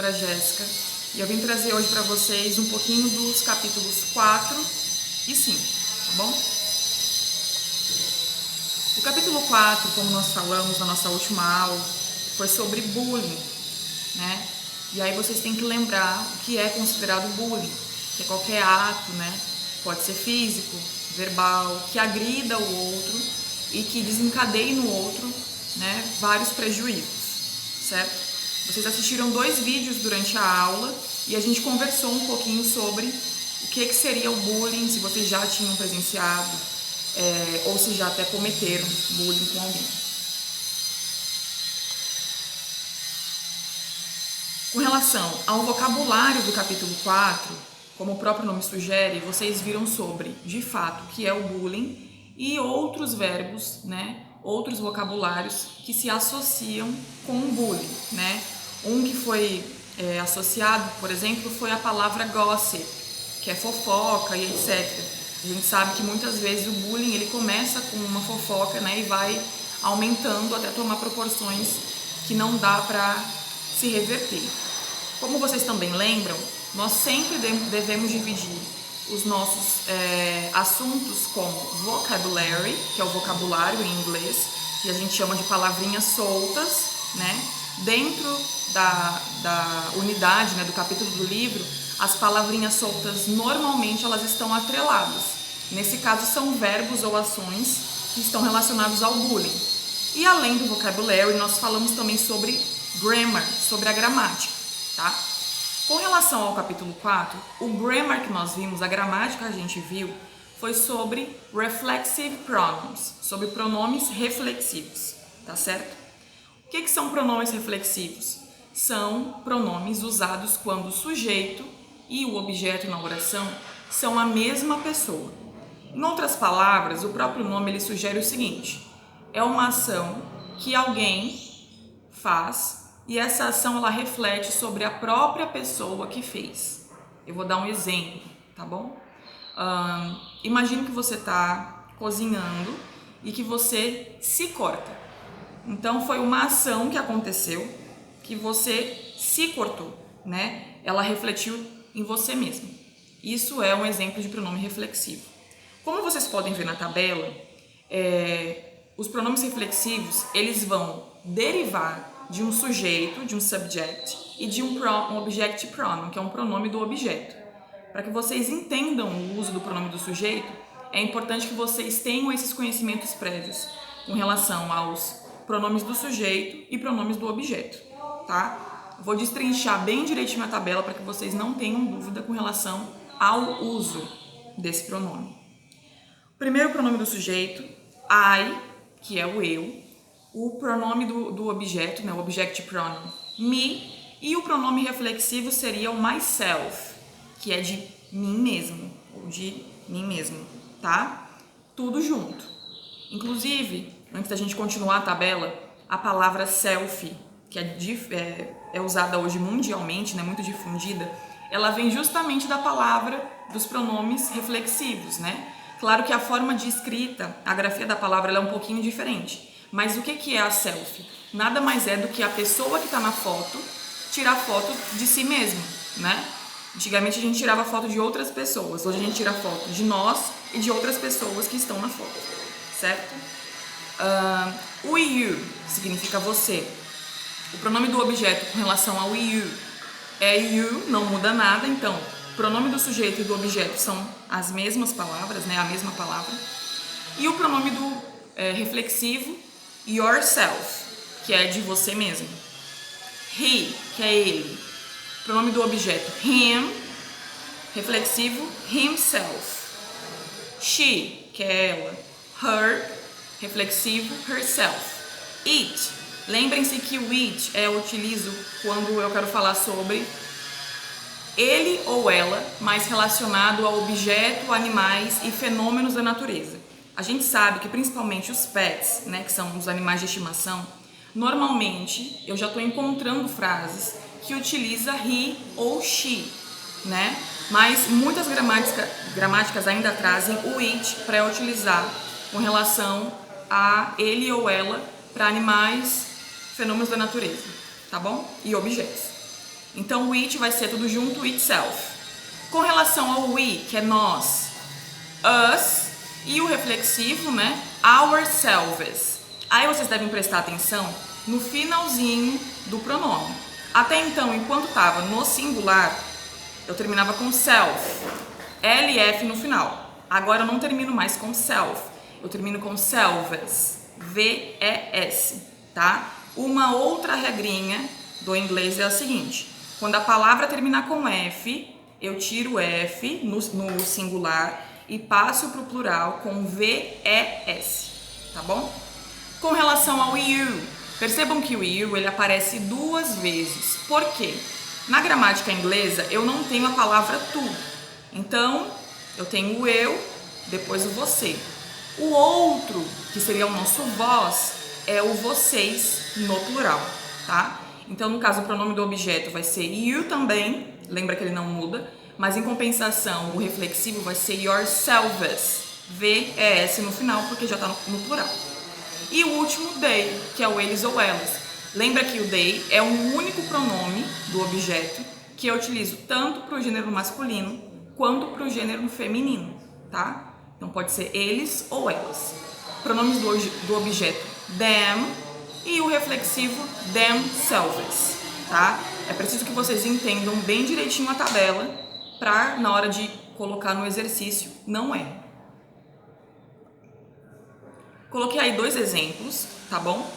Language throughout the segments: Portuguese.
professora Jéssica e eu vim trazer hoje para vocês um pouquinho dos capítulos 4 e 5, tá bom? O capítulo 4, como nós falamos na nossa última aula, foi sobre bullying, né? E aí vocês têm que lembrar o que é considerado bullying, que é qualquer ato, né? Pode ser físico, verbal, que agrida o outro e que desencadeie no outro, né, vários prejuízos, certo? Vocês assistiram 2 vídeos durante a aula e a gente conversou um pouquinho sobre o que seria o bullying, se vocês já tinham presenciado ou se já até cometeram bullying com alguém. Com relação ao vocabulário do capítulo 4, como o próprio nome sugere, vocês viram sobre, de fato, o que é o bullying e outros verbos, né, outros vocabulários que se associam com o bullying, né? Um que foi associado, por exemplo, foi a palavra gossip, que é fofoca e etc. A gente sabe que muitas vezes o bullying ele começa com uma fofoca, né, e vai aumentando até tomar proporções que não dá para se reverter. Como vocês também lembram, nós sempre devemos dividir os nossos assuntos como vocabulary, que é o vocabulário em inglês, que a gente chama de palavrinhas soltas, né? Dentro da unidade, né, do capítulo do livro, as palavrinhas soltas normalmente elas estão atreladas. Nesse caso são verbos ou ações que estão relacionados ao bullying. E além do vocabulary, nós falamos também sobre grammar, sobre a gramática, tá? Com relação ao capítulo 4, o grammar que nós vimos, a gramática que a gente viu, foi sobre reflexive pronouns, sobre pronomes reflexivos, tá certo? O que são pronomes reflexivos? São pronomes usados quando o sujeito e o objeto na oração são a mesma pessoa. Em outras palavras, o próprio nome ele sugere o seguinte: é uma ação que alguém faz e essa ação ela reflete sobre a própria pessoa que fez. Eu vou dar um exemplo, tá bom? Imagine que você está cozinhando e que você se corta. Então foi uma ação que aconteceu que você se cortou, né? Ela refletiu em você mesmo. Isso é um exemplo de pronome reflexivo. Como vocês podem ver na tabela, os pronomes reflexivos eles vão derivar de um sujeito, de um subject e de um object pronoun, que é um pronome do objeto. Para que vocês entendam o uso do pronome do sujeito, é importante que vocês tenham esses conhecimentos prévios com relação aos pronomes do sujeito e pronomes do objeto, tá? Vou destrinchar bem direitinho a tabela para que vocês não tenham dúvida com relação ao uso desse pronome. Primeiro pronome do sujeito, I, que é o eu. O pronome do objeto, né, o object pronoun, me, e o pronome reflexivo seria o myself, que é de mim mesmo, ou de mim mesmo, tá? Tudo junto. Inclusive, antes da gente continuar a tabela, a palavra self, que é usada hoje mundialmente, né, muito difundida, ela vem justamente da palavra dos pronomes reflexivos, né? Claro que a forma de escrita, a grafia da palavra ela é um pouquinho diferente. Mas o que é a selfie? Nada mais é do que a pessoa que está na foto tirar foto de si mesmo, né? Antigamente a gente tirava foto de outras pessoas, hoje a gente tira foto de nós e de outras pessoas que estão na foto, certo? O you significa você. O pronome do objeto com relação ao you é you, não muda nada, então o pronome do sujeito e do objeto são as mesmas palavras, né? A mesma palavra. E o pronome do reflexivo, yourself, que é de você mesmo. He, que é ele. Pronome do objeto, him. Reflexivo, himself. She, que é ela. Her. Reflexivo, herself. It. Lembrem-se que o it eu utilizo quando eu quero falar sobre ele ou ela, mais relacionado a objeto, animais e fenômenos da natureza. A gente sabe que principalmente os pets, né, que são os animais de estimação, normalmente eu já estou encontrando frases que utiliza he ou she, né? Mas muitas gramáticas ainda trazem o it para utilizar com relação a ele ou ela para animais, fenômenos da natureza, tá bom? E objetos. Então, which vai ser tudo junto, itself. Com relação ao we, que é nós, us, e o reflexivo, né, ourselves. Aí vocês devem prestar atenção no finalzinho do pronome. Até então, enquanto estava no singular, eu terminava com self, LF no final. Agora eu não termino mais com self, eu termino com selves, VES, tá? Uma outra regrinha do inglês é a seguinte: quando a palavra terminar com F, eu tiro o F no singular e passo para o plural com VES, tá bom? Com relação ao you, percebam que o you ele aparece 2 vezes. Por quê? Na gramática inglesa eu não tenho a palavra tu, então eu tenho o eu, depois o você. O outro, que seria o nosso vós, é o vocês no plural, tá? Então, no caso, o pronome do objeto vai ser you também, lembra que ele não muda, mas em compensação, o reflexivo vai ser yourselves, VES no final, porque já está no plural. E o último, they, que é o eles ou elas. Lembra que o they é o único pronome do objeto que eu utilizo tanto para o gênero masculino quanto para o gênero feminino, tá? Então pode ser eles ou elas. Pronomes do objeto them e o reflexivo themselves, tá? É preciso que vocês entendam bem direitinho a tabela para na hora de colocar no exercício não erre. Coloquei aí 2 exemplos, tá bom?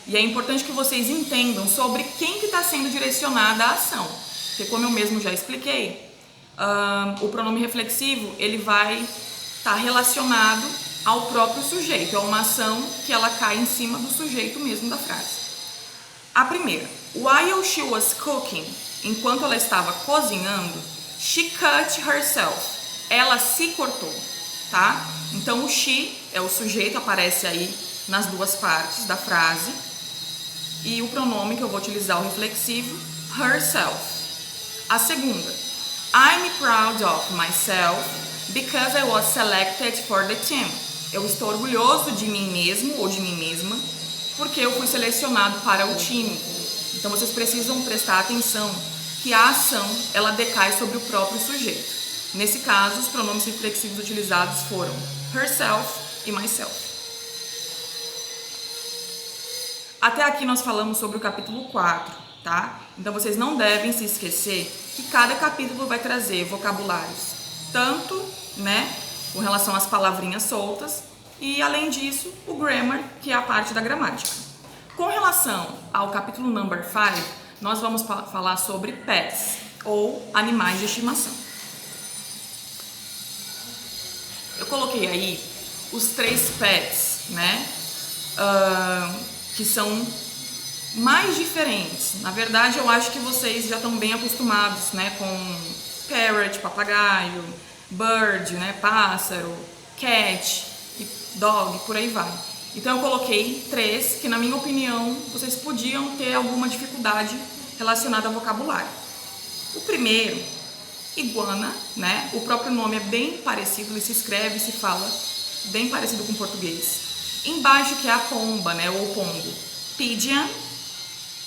E é importante que vocês entendam sobre quem que está sendo direcionada a ação. Porque como eu mesmo já expliquei, o pronome reflexivo ele vai estar relacionado ao próprio sujeito. É uma ação que ela cai em cima do sujeito mesmo da frase. A primeira, while she was cooking, enquanto ela estava cozinhando, she cut herself. Ela se cortou, tá? Então o she é o sujeito, aparece aí nas 2 partes da frase. E o pronome que eu vou utilizar, o reflexivo, herself. A segunda, I'm proud of myself because I was selected for the team. Eu estou orgulhoso de mim mesmo ou de mim mesma porque eu fui selecionado para o time. Então vocês precisam prestar atenção que a ação ela decai sobre o próprio sujeito. Nesse caso, os pronomes reflexivos utilizados foram herself e myself. Até aqui nós falamos sobre o capítulo 4, tá? Então vocês não devem se esquecer que cada capítulo vai trazer vocabulários, tanto, né, com relação às palavrinhas soltas, e além disso, o grammar, que é a parte da gramática. Com relação ao capítulo number 5, nós vamos falar sobre pets, ou animais de estimação. Eu coloquei aí os 3 pets, né, que são mais diferentes. Na verdade, eu acho que vocês já estão bem acostumados, né, com parrot, papagaio, bird, né, pássaro, cat, dog, por aí vai. Então eu coloquei 3 que, na minha opinião, vocês podiam ter alguma dificuldade relacionada ao vocabulário. O primeiro, iguana, né? O próprio nome é bem parecido, ele se escreve e se fala bem parecido com o português. Embaixo que é a pomba, né? Ou pombo. Pigeon,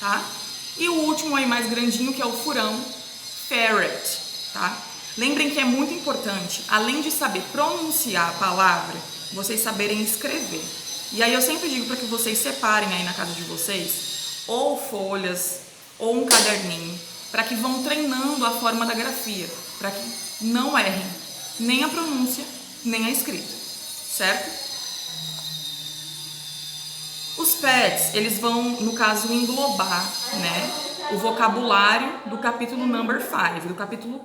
tá? E o último aí mais grandinho que é o furão, ferret, tá? Lembrem que é muito importante, além de saber pronunciar a palavra, vocês saberem escrever. E aí eu sempre digo para que vocês separem aí na casa de vocês ou folhas ou um caderninho, para que vão treinando a forma da grafia, para que não errem nem a pronúncia, nem a escrita, certo? Os pets, eles vão, no caso, englobar, né, o vocabulário do capítulo number 5, do capítulo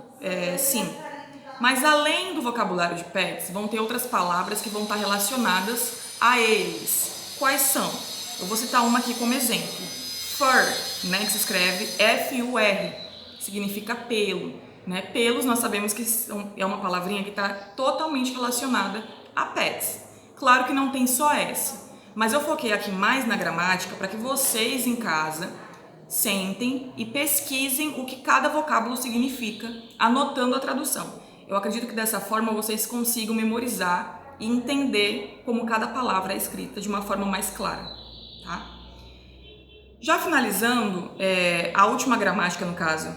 5. Mas além do vocabulário de pets, vão ter outras palavras que vão estar relacionadas a eles. Quais são? Eu vou citar uma aqui como exemplo. Fur, né, que se escreve F-U-R, significa pelo. Né? Pelos nós sabemos que é uma palavrinha que está totalmente relacionada a pets. Claro que não tem só essa, mas eu foquei aqui mais na gramática para que vocês em casa sentem e pesquisem o que cada vocábulo significa, anotando a tradução. Eu acredito que dessa forma vocês consigam memorizar e entender como cada palavra é escrita de uma forma mais clara, tá? Já finalizando, a última gramática, no caso,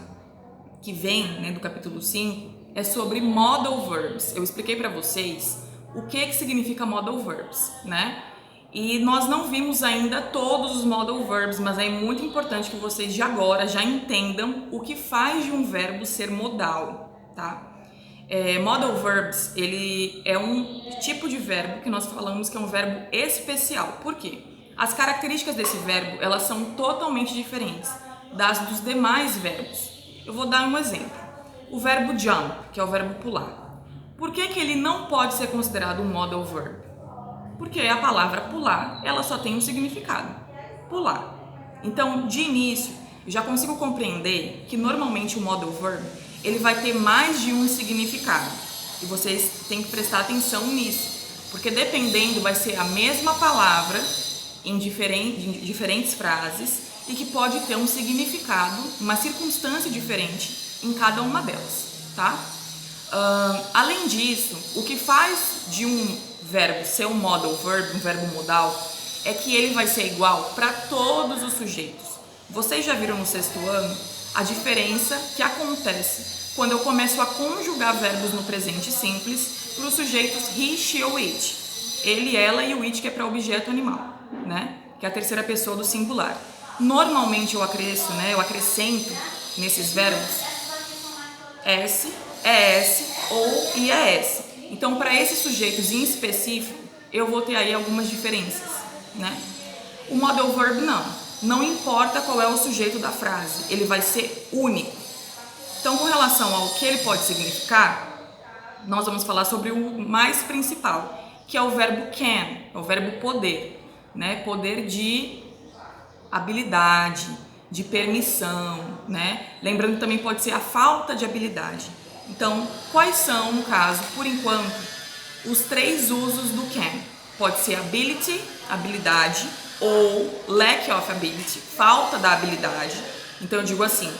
que vem, né, do capítulo 5, é sobre modal verbs. Eu expliquei para vocês o que significa modal verbs, né? E nós não vimos ainda todos os modal verbs, mas é muito importante que vocês de agora já entendam o que faz de um verbo ser modal, tá? Modal verbs, ele é um tipo de verbo que nós falamos que é um verbo especial. Por quê? As características desse verbo, elas são totalmente diferentes das dos demais verbos. Eu vou dar um exemplo. O verbo jump, que é o verbo pular. Por que ele não pode ser considerado um modal verb? Porque a palavra pular, ela só tem um significado, pular. Então, de início, eu já consigo compreender que normalmente o modal verb, ele vai ter mais de um significado. E vocês têm que prestar atenção nisso, porque dependendo vai ser a mesma palavra em diferentes frases e que pode ter um significado, uma circunstância diferente em cada uma delas, tá? Além disso, o que faz de um verbo ser um modal verb, um verbo modal, é que ele vai ser igual para todos os sujeitos. Vocês já viram no sexto ano a diferença que acontece quando eu começo a conjugar verbos no presente simples para os sujeitos he, she ou it. Ele, ela e o it, que é para objeto animal, né? Que é a terceira pessoa do singular. Normalmente eu acrescento nesses verbos s, es ou ies. Então, para esses sujeitos em específico, eu vou ter aí algumas diferenças, né? O modal verb não importa qual é o sujeito da frase, ele vai ser único. Então, com relação ao que ele pode significar, nós vamos falar sobre o mais principal, que é o verbo can, é o verbo poder, né? Poder de habilidade, de permissão, né? Lembrando que também pode ser a falta de habilidade. Então, quais são, no caso, por enquanto, os 3 usos do can? Pode ser ability, habilidade, ou lack of ability, falta da habilidade. Então, eu digo assim,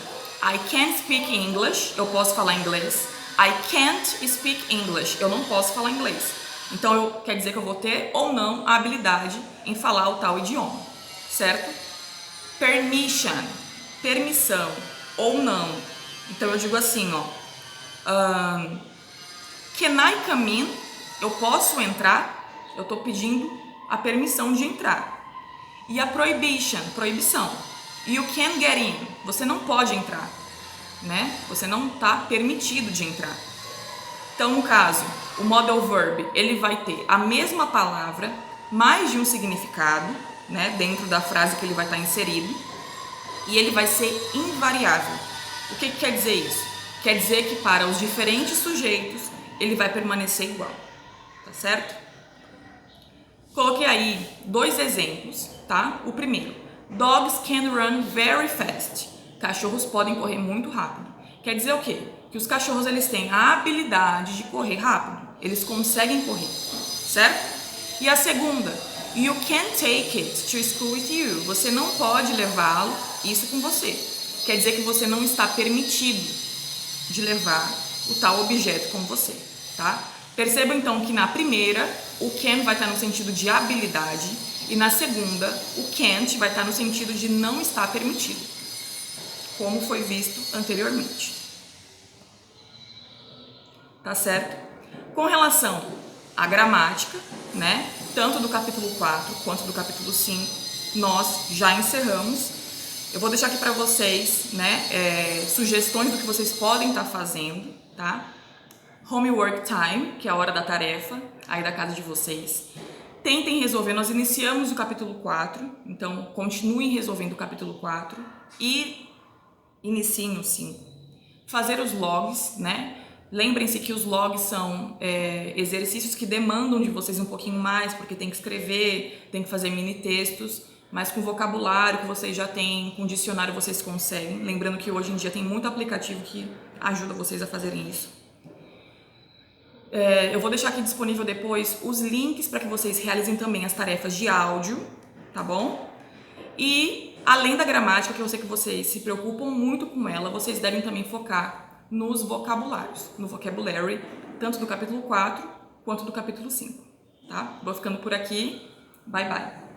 I can't speak English, eu posso falar inglês. I can't speak English, eu não posso falar inglês. Então, quer dizer que eu vou ter ou não a habilidade em falar o tal idioma, certo? Permission, permissão, ou não. Então, eu digo assim, ó. Can I come in? Eu posso entrar? Eu estou pedindo a permissão de entrar. E a prohibition, proibição. You can get in. Você não pode entrar, né? Você não está permitido de entrar. Então, no caso, o modal verb, ele vai ter a mesma palavra, mais de um significado, né? Dentro da frase que ele vai estar inserido. E ele vai ser invariável. O que quer dizer isso? Quer dizer que para os diferentes sujeitos, ele vai permanecer igual, tá certo? Coloquei aí 2 exemplos, tá? O primeiro, dogs can run very fast. Cachorros podem correr muito rápido. Quer dizer o quê? Que os cachorros, eles têm a habilidade de correr rápido. Eles conseguem correr, certo? E a segunda, you can't take it to school with you. Você não pode levá-lo, isso com você. Quer dizer que você não está permitido de levar o tal objeto com você, tá? Perceba então que na primeira, o can vai estar no sentido de habilidade e na segunda, o can't vai estar no sentido de não estar permitido, como foi visto anteriormente. Tá certo? Com relação à gramática, né? Tanto do capítulo 4 quanto do capítulo 5, nós já encerramos. Eu vou deixar aqui para vocês, né, sugestões do que vocês podem estar fazendo, tá? Homework time, que é a hora da tarefa, aí da casa de vocês. Tentem resolver, nós iniciamos o capítulo 4, então continuem resolvendo o capítulo 4 e iniciem o 5. Fazer os logs, né? Lembrem-se que os logs são exercícios que demandam de vocês um pouquinho mais, porque tem que escrever, tem que fazer mini textos, mas com vocabulário que vocês já têm, com dicionário vocês conseguem. Lembrando que hoje em dia tem muito aplicativo que ajuda vocês a fazerem isso. Eu vou deixar aqui disponível depois os links para que vocês realizem também as tarefas de áudio, tá bom? E além da gramática, que eu sei que vocês se preocupam muito com ela, vocês devem também focar nos vocabulários, no vocabulary, tanto do capítulo 4 quanto do capítulo 5, tá? Vou ficando por aqui. Bye, bye!